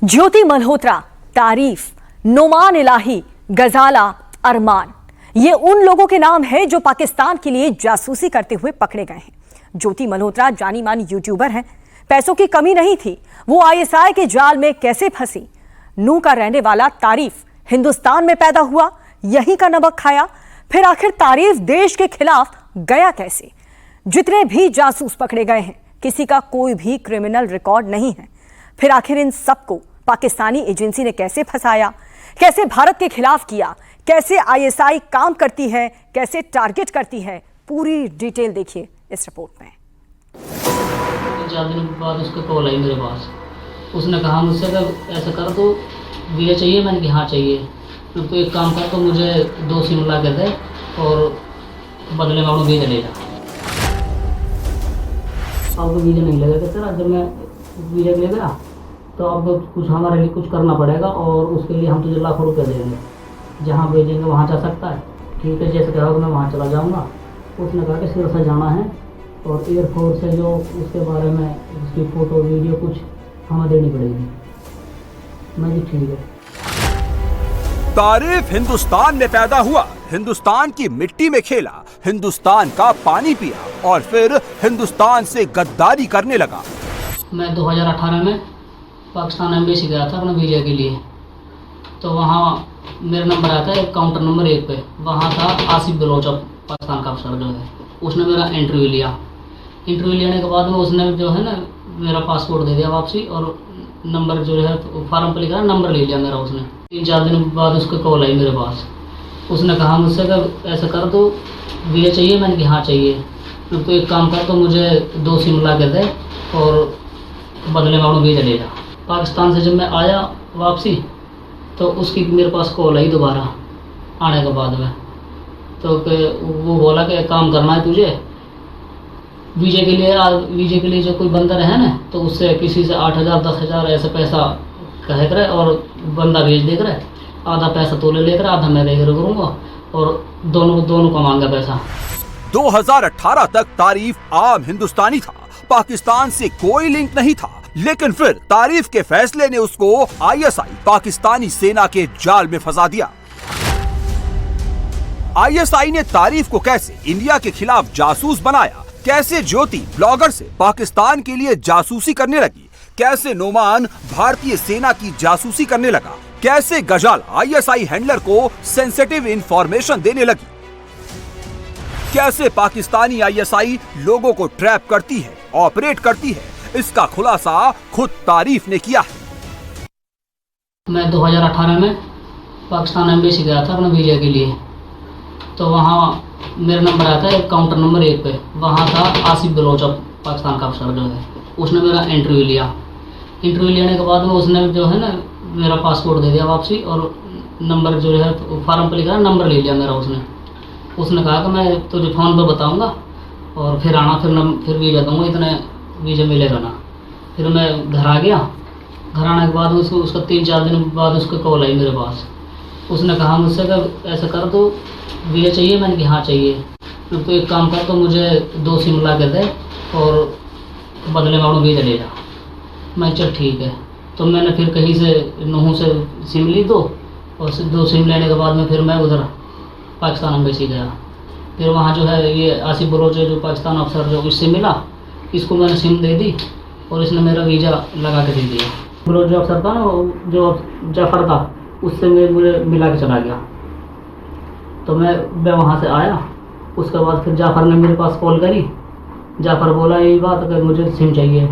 ज्योति मल्होत्रा, तारीफ, नुमान इलाही, गजाला, अरमान, ये उन लोगों के नाम है जो पाकिस्तान के लिए जासूसी करते हुए पकड़े गए हैं। ज्योति मल्होत्रा जानी मानी यूट्यूबर हैं। पैसों की कमी नहीं थी, वो आईएसआई के जाल में कैसे फंसी। नूह का रहने वाला तारीफ हिंदुस्तान में पैदा हुआ, यहीं का नमक खाया, फिर आखिर तारीफ देश के खिलाफ गया कैसे। जितने भी जासूस पकड़े गए हैं, किसी का कोई भी क्रिमिनल रिकॉर्ड नहीं है। फिर आखिर इन सबको पाकिस्तानी एजेंसी ने कैसे फंसाया, कैसे भारत के खिलाफ किया, कैसे आईएसआई काम करती है, कैसे टारगेट करती है, पूरी डिटेल देखिए इस रिपोर्ट में। 4 दिन बाद उसका कॉल आई मेरे पास। उसने कहा मुझसे कि ऐसा कर तो वीजा चाहिए। मैंने कहा हाँ चाहिए। तो एक काम कर, तो मुझे 2 सिम ला के दे और बदले में वीजा ले जा। अब वीजा नहीं लगेगा तेरा। जब मैं वीजा ले गया तो अब कुछ हमारे लिए कुछ करना पड़ेगा और उसके लिए हम तुझे लाखों रुपये देंगे। जहाँ भेजेंगे वहाँ जा सकता है। ठीक है, जैसे कहोगे मैं वहाँ चला जाऊँगा। उसने कहा कि सिरसा जाना है और एयरफोर्स है जो उसके बारे में उसकी फ़ोटो वीडियो कुछ हमें देनी पड़ेगी। मैं भी ठीक है। तारीफ हिंदुस्तान में पैदा हुआ, हिंदुस्तान की मिट्टी में खेला, हिंदुस्तान का पानी पिया और फिर हिंदुस्तान से गद्दारी करने लगा। मैं 2018 में पाकिस्तान एम्बेसी गया था अपने वीजा के लिए। तो वहाँ मेरा नंबर आया था काउंटर नंबर 1 पे। वहाँ था आसिफ बलोच, पाकिस्तान का अफसर जो है। उसने मेरा इंटरव्यू लिया। इंटरव्यू लेने के बाद में उसने जो है ना मेरा पासपोर्ट दे दिया वापसी और नंबर जो है फार्म पर लिखा नंबर ले लिया मेरा उसने। 3-4 दिन बाद उसका कॉल आई मेरे पास। उसने कहा मुझसे कि ऐसा कर तो वीजा चाहिए। मैंने कहा हाँ चाहिए। तो एक काम कर, तो मुझे 2 सिम ला के दे और बदले में वीजा ले जा। पाकिस्तान से जब मैं आया वापसी तो उसकी मेरे पास कॉल आई दोबारा आने के बाद में। तो वो बोला कि काम करना है तुझे वीजे के लिए जो कोई बंदा रहे ना तो उससे किसी से 8,000 10,000 ऐसा पैसा कहे करे और बंदा भेज दे करे। आधा पैसा तो ले कर आधा मैं दे करूँगा और दोनों को मांगा पैसा। 2018 तक तारीफ आम हिंदुस्तानी था, पाकिस्तान से कोई लिंक नहीं था। लेकिन फिर तारीफ के फैसले ने उसको आईएसआई पाकिस्तानी सेना के जाल में फंसा दिया। आईएसआई ने तारीफ को कैसे इंडिया के खिलाफ जासूस बनाया, कैसे ज्योति ब्लॉगर से पाकिस्तान के लिए जासूसी करने लगी, कैसे नुमान भारतीय सेना की जासूसी करने लगा, कैसे गजाला आईएसआई हैंडलर को सेंसिटिव इंफॉर्मेशन देने लगी, कैसे पाकिस्तानी आईएसआई लोगों को ट्रैप करती है, ऑपरेट करती है, इसका खुलासा खुद तारीफ ने किया है। मैं 2018 में पाकिस्तान एम्बेसी गया था अपने वीजा के लिए। तो वहाँ मेरा नंबर आया था काउंटर नंबर 1 पे। वहाँ था आसिफ बलोच, पाकिस्तान का अफसर जो है। उसने मेरा इंटरव्यू लिया। इंटरव्यू लेने के बाद में उसने जो है ना मेरा पासपोर्ट दे दिया वापसी और नंबर जो है फार्म पर लिखा नंबर ले लिया मेरा उसने। उसने कहा कि मैं तुझे फ़ोन पर बताऊँगा और फिर आना, फिर वीजा दूँगा, इतने वीजा मिलेगा ना। फिर मैं घर आ गया। घर आने के बाद उसका 3-4 दिन बाद उसका कॉल आई मेरे पास। उसने कहा मुझसे कि ऐसा कर तो वीजा चाहिए। मैंने कहा हाँ चाहिए। तो एक काम कर, तो मुझे 2 सिम ला के दे और बदले में वीजा ले जा। मैं चल ठीक है। तो मैंने फिर कहीं से नूह से सिम ली 2 और 2 सिम लेने के बाद में फिर मैं उधर पाकिस्तान एम्बेसी गया। फिर वहाँ जो है ये आसिफ बलोच जो पाकिस्तान अफसर जो इससे मिला, इसको मैंने सिम दे दी और इसने मेरा वीज़ा लगा के दे दिया। बलोच जो अफसर था ना, जो जाफर था, उससे मुझे मिला के चला गया। तो मैं वहाँ से आया। उसके बाद फिर जाफर ने मेरे पास कॉल करी। जाफर बोला यही बात कि मुझे सिम चाहिए।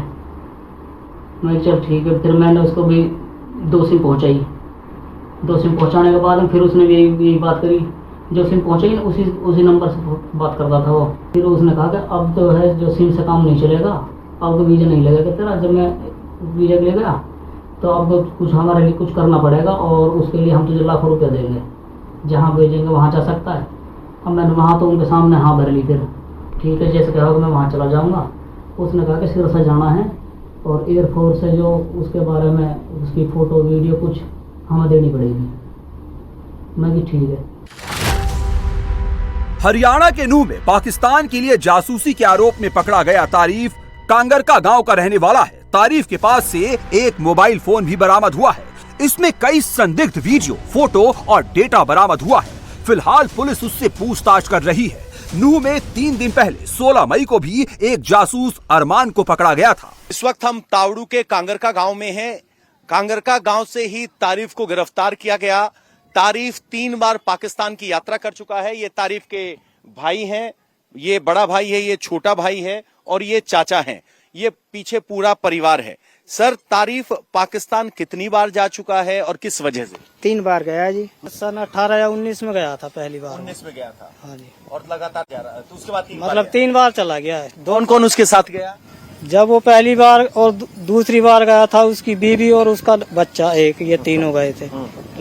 मैं चल ठीक है। फिर मैंने उसको भी 2 सिम पहुँचाई। 2 सिम पहुँचाने के बाद फिर उसने भी यही बात करी। जो सिम पहुँचाई उसी नंबर से बात करता था वो। फिर उसने कहा कि अब तो है जो सिम से काम नहीं चलेगा, अब तो वीज़ा नहीं लगेगा तेरा। जब मैं वीज़ा ले गया तो अब कुछ हमारे लिए कुछ करना पड़ेगा और उसके लिए हम तुझे लाखों रुपये देंगे। जहाँ भेजेंगे वहाँ जा सकता है। अब मैंने वहाँ तो उनके सामने हाँ भर ली। फिर ठीक है, जैसे कहोगे मैं वहाँ चला जाऊँगा। उसने कहा कि सिरसा जाना है और एयरफोर्स है जो उसके बारे में उसकी फ़ोटो वीडियो कुछ हमें देनी पड़ेगी। मैं भी ठीक है। हरियाणा के नूह में पाकिस्तान के लिए जासूसी के आरोप में पकड़ा गया तारीफ कांगरका गांव का रहने वाला है। तारीफ के पास से एक मोबाइल फोन भी बरामद हुआ है। इसमें कई संदिग्ध वीडियो, फोटो और डेटा बरामद हुआ है। फिलहाल पुलिस उससे पूछताछ कर रही है। नूह में 3 दिन पहले 16 मई को भी एक जासूस अरमान को पकड़ा गया था। इस वक्त हम तावड़ू के कांगरका गांव में हैं। कांगरका गांव से ही तारीफ को गिरफ्तार किया गया। तारीफ 3 बार पाकिस्तान की यात्रा कर चुका है। ये तारीफ के भाई हैं, ये बड़ा भाई है, ये छोटा भाई है और ये चाचा हैं। ये पीछे पूरा परिवार है। सर, तारीफ पाकिस्तान कितनी बार जा चुका है और किस वजह से? 3 बार गया जी। सन 18 या 19 में गया था पहली बार। 19 में गया था। हाँ जी। और लगातार जा रहा है, तो उसके बाद 3 मतलब 3 बार चला गया है। कौन कौन उसके साथ गया? जब वो पहली बार और दूसरी बार गया था, उसकी बीवी और उसका बच्चा एक, ये तीनों गए थे।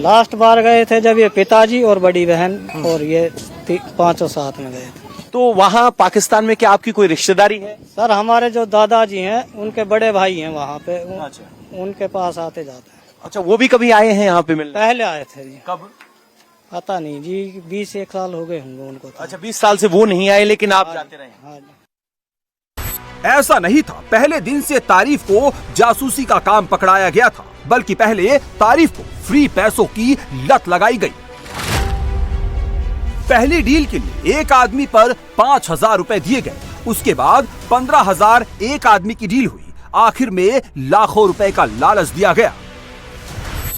लास्ट बार गए थे जब ये पिताजी और बड़ी बहन और ये 5 साथ में गए थे। तो वहाँ पाकिस्तान में क्या आपकी कोई रिश्तेदारी है? सर, हमारे जो दादाजी हैं उनके बड़े भाई हैं वहाँ पे। अच्छा। उनके पास आते जाते हैं। अच्छा, वो भी कभी आए हैं यहाँ पे मिलने? पहले आए थे जी। कब? पता नहीं जी, 20-1 साल हो गए होंगे उनको तो। अच्छा, 20 साल से वो नहीं आए लेकिन आप जाते रहे? हाँ जी। ऐसा नहीं था पहले दिन से तारीफ को जासूसी का काम पकड़ाया गया था, बल्कि पहले तारीफ को फ्री पैसों की लत लगाई गई। पहली डील के लिए एक आदमी पर 5,000 रुपए दिए गए। उसके बाद 15,000 एक आदमी की डील हुई। आखिर में लाखों रुपए का लालच दिया गया।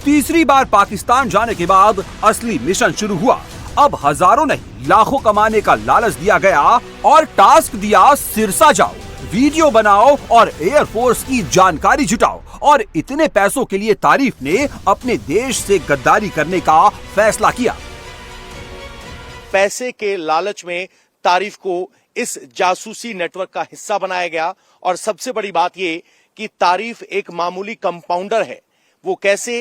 तीसरी बार पाकिस्तान जाने के बाद असली मिशन शुरू हुआ। अब हजारों नहीं लाखों कमाने का लालच दिया गया और टास्क दिया, सिरसा जाओ, वीडियो बनाओ और एयरफोर्स की जानकारी जुटाओ। और इतने पैसों के लिए तारीफ ने अपने देश से गद्दारी करने का फैसला किया। पैसे के लालच में तारीफ को इस जासूसी नेटवर्क का हिस्सा बनाया गया। और सबसे बड़ी बात ये कि तारीफ एक मामूली कंपाउंडर है। वो कैसे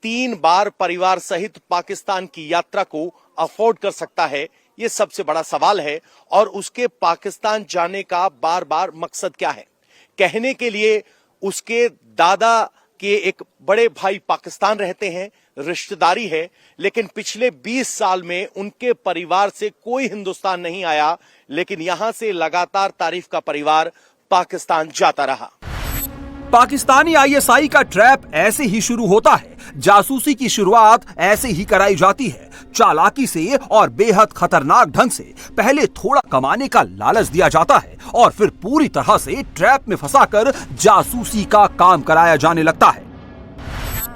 3 बार परिवार सहित पाकिस्तान की यात्रा को अफोर्ड कर सकता है, ये सबसे बड़ा सवाल है। और उसके पाकिस्तान जाने का बार बार मकसद क्या है? कहने के लिए उसके दादा के एक बड़े भाई पाकिस्तान रहते हैं, रिश्तेदारी है, लेकिन पिछले 20 साल में उनके परिवार से कोई हिंदुस्तान नहीं आया। लेकिन यहां से लगातार तारीफ का परिवार पाकिस्तान जाता रहा। पाकिस्तानी आईएसआई का ट्रैप ऐसे ही शुरू होता है। जासूसी की शुरुआत ऐसे ही कराई जाती है, चालाकी से और बेहद खतरनाक ढंग से। पहले थोड़ा कमाने का लालच दिया जाता है और फिर पूरी तरह से ट्रैप में फंसाकर जासूसी का काम कराया जाने लगता है।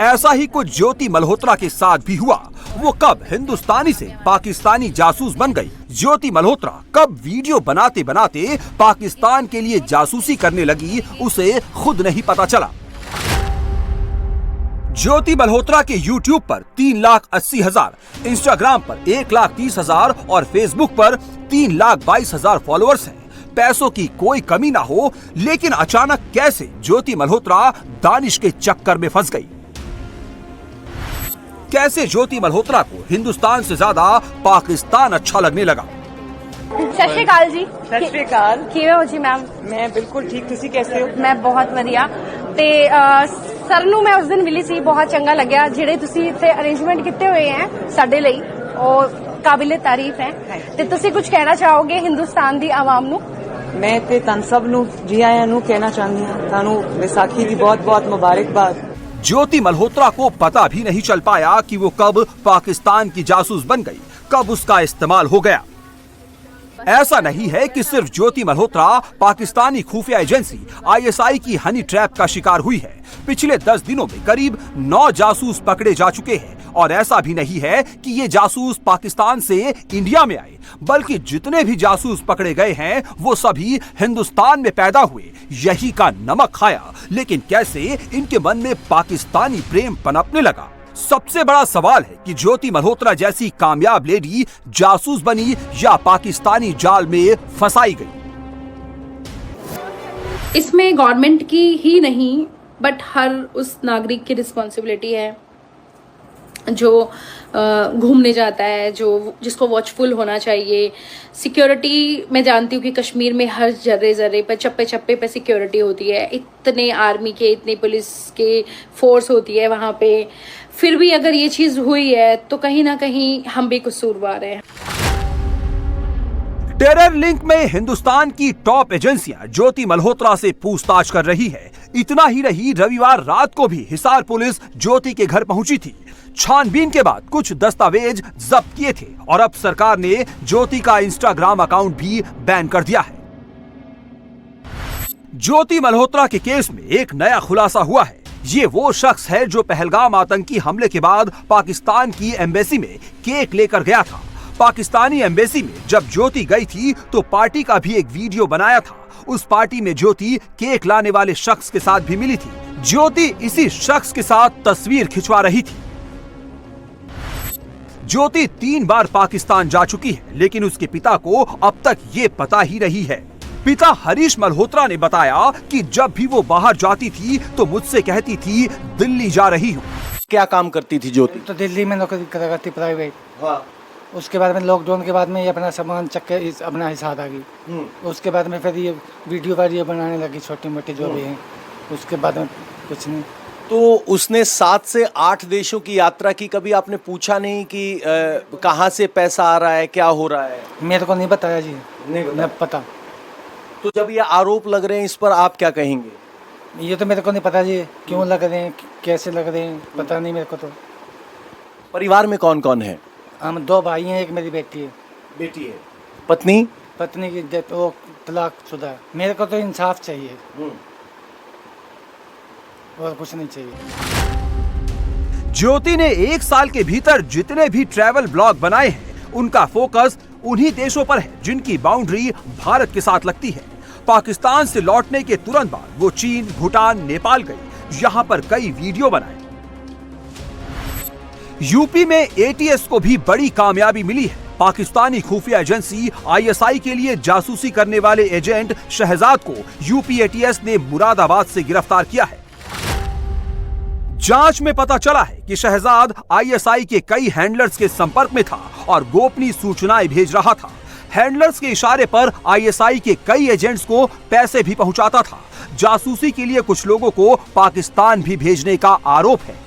ऐसा ही कुछ ज्योति मल्होत्रा के साथ भी हुआ। वो कब हिंदुस्तानी से पाकिस्तानी जासूस बन गई? ज्योति मल्होत्रा कब वीडियो बनाते बनाते पाकिस्तान के लिए जासूसी करने लगी, उसे खुद नहीं पता चला। ज्योति मल्होत्रा के YouTube पर 3,80,000, इंस्टाग्राम पर 1,30,000 और फेसबुक पर 3,22,000 फॉलोअर्स हैं। पैसों की कोई कमी ना हो, लेकिन अचानक कैसे ज्योति मल्होत्रा दानिश के चक्कर में फंस गई? कैसे ज्योति मल्होत्रा को हिंदुस्तान से ज्यादा पाकिस्तान अच्छा लगने लगा? सत श्री अकाल जी। ਸਤਿ ਸ਼੍ਰੀ ਅਕਾਲ। ਕਿਵੇਂ ਹੋ ਜੀ ਮੈਮ? ਮੈਂ ਬਿਲਕੁਲ ਠੀਕ, ਤੁਸੀਂ कैसे हो? ਮੈਂ ਬਹੁਤ ਵਧੀਆ। ਤੇ ਸਰ ਨੂੰ ਮੈਂ ਉਸ ਦਿਨ ਮਿਲੀ ਸੀ, ਬਹੁਤ ਚੰਗਾ ਲੱਗਿਆ। ਜਿਹੜੇ ਤੁਸੀਂ ਇੱਥੇ ਅਰੇਂਜਮੈਂਟ ਕੀਤੇ ਹੋਏ ਹੈ ਸਾਡੇ ਲਈ, ਉਹ ਕਾਬਿਲੇ ਤਾਰੀਫ ਹੈ। ਤੇ ਤੁਸੀਂ ਕੁਝ ਕਹਿਣਾ ਚਾਹੋਗੇ ਹਿੰਦੁਸਤਾਨ ਦੀ ਆਵਾਮ ਨੂੰ? ਮੈਂ ਤੇ ਤਨ ਸਭ ਨੂੰ ਜੀ ਆਇਆਂ ਨੂੰ ਕਹਿਣਾ ਚਾਹੁੰਦੀ ਹਾਂ। ਤੁਹਾਨੂੰ ਵਿਸਾਖੀ ਦੀ ਬਹੁਤ-ਬਹੁਤ ਮੁਬਾਰਕਬਾਦ। ज्योति मल्होत्रा को पता भी नहीं चल पाया कि वो कब पाकिस्तान की जासूस बन गई, कब उसका इस्तेमाल हो गया। ऐसा नहीं है कि सिर्फ ज्योति मल्होत्रा पाकिस्तानी खुफिया एजेंसी आईएसआई की हनी ट्रैप का शिकार हुई है। पिछले 10 दिनों में करीब 9 जासूस पकड़े जा चुके हैं। और ऐसा भी नहीं है कि ये जासूस पाकिस्तान से इंडिया में आए, बल्कि जितने भी जासूस पकड़े गए हैं वो सभी हिंदुस्तान में पैदा हुए, यही का नमक खाया। लेकिन कैसे इनके मन में पाकिस्तानी प्रेम पनपने लगा? सबसे बड़ा सवाल है कि ज्योति मल्होत्रा जैसी कामयाब लेडी जासूस बनी या पाकिस्तानी जाल में फंसाई गई? इसमें गवर्नमेंट की ही नहीं बट हर उस नागरिक की रिस्पॉन्सिबिलिटी है जो घूमने जाता है, जो जिसको वॉचफुल होना चाहिए। सिक्योरिटी मैं जानती हूँ कि कश्मीर में हर जर्रे जर्रे पर, चप्पे चप्पे पे सिक्योरिटी होती है। इतने आर्मी के, इतने पुलिस के फोर्स होती है वहाँ पे। फिर भी अगर ये चीज़ हुई है तो कहीं ना कहीं हम भी कसूरवार हैं। टेरर लिंक में हिंदुस्तान की टॉप एजेंसियां ज्योति मल्होत्रा से पूछताछ कर रही है। इतना ही नहीं, रविवार रात को भी हिसार पुलिस ज्योति के घर पहुंची थी। छानबीन के बाद कुछ दस्तावेज जब्त किए थे और अब सरकार ने ज्योति का इंस्टाग्राम अकाउंट भी बैन कर दिया है। ज्योति मल्होत्रा के केस में एक नया खुलासा हुआ है। ये वो शख्स है जो पहलगाम आतंकी हमले के बाद पाकिस्तान की एम्बेसी में केक लेकर गया था। पाकिस्तानी एम्बेसी में जब ज्योति गई थी तो पार्टी का भी एक वीडियो बनाया था। उस पार्टी में ज्योति केक लाने वाले शख्स के साथ भी मिली थी। ज्योति इसी शख्स के साथ तस्वीर खिंचवा रही थी। ज्योति 3 बार पाकिस्तान जा चुकी है, लेकिन उसके पिता को अब तक ये पता ही नहीं है। पिता हरीश मल्होत्रा ने बताया कि जब भी वो बाहर जाती थी तो मुझसे कहती थी दिल्ली जा रही हूँ। क्या काम करती थी ज्योति? तो दिल्ली में नौकरी करा करती प्राइवेट। हाँ। उसके बाद में लॉकडाउन के बाद में ये अपना सामान चक के अपना हिसाब आ गई। उसके बाद में फिर ये वीडियो बनाने लगी छोटी मोटी जो भी है। उसके बाद में कुछ नहीं। तो उसने 7 से 8 देशों की यात्रा की, कभी आपने पूछा नहीं कि कहाँ से पैसा आ रहा है, क्या हो रहा है? मेरे को नहीं बताया जी, नहीं पता। तो जब ये आरोप लग रहे हैं इस पर आप क्या कहेंगे? ये तो मेरे को नहीं पता जी, क्यों लग रहे हैं, कैसे लग रहे हैं, पता नहीं मेरे को। तो परिवार में कौन कौन है? हम 2 भाई हैं, एक मेरी बेटी है। बेटी है। पत्नी? पत्नी की डेथ, वो तलाकशुदा है। मेरे को तो इंसाफ चाहिए और कुछ नहीं चाहिए। ज्योति ने 1 साल के भीतर जितने भी ट्रैवल ब्लॉग बनाए हैं उनका फोकस उन्हीं देशों पर है जिनकी बाउंड्री भारत के साथ लगती है। पाकिस्तान से लौटने के तुरंत बाद वो चीन, भूटान, नेपाल गई। यहाँ पर कई वीडियो बनाए। यूपी में एटीएस को भी बड़ी कामयाबी मिली है। पाकिस्तानी खुफिया एजेंसी आईएसआई के लिए जासूसी करने वाले एजेंट शहजाद को यूपी एटीएस ने मुरादाबाद से गिरफ्तार किया है। जांच में पता चला है कि शहजाद आईएसआई के कई हैंडलर्स के संपर्क में था और गोपनीय सूचनाएं भेज रहा था। हैंडलर्स के इशारे पर आईएसआई के कई एजेंट्स को पैसे भी पहुंचाता था। जासूसी के लिए कुछ लोगों को पाकिस्तान भी भेजने का आरोप है।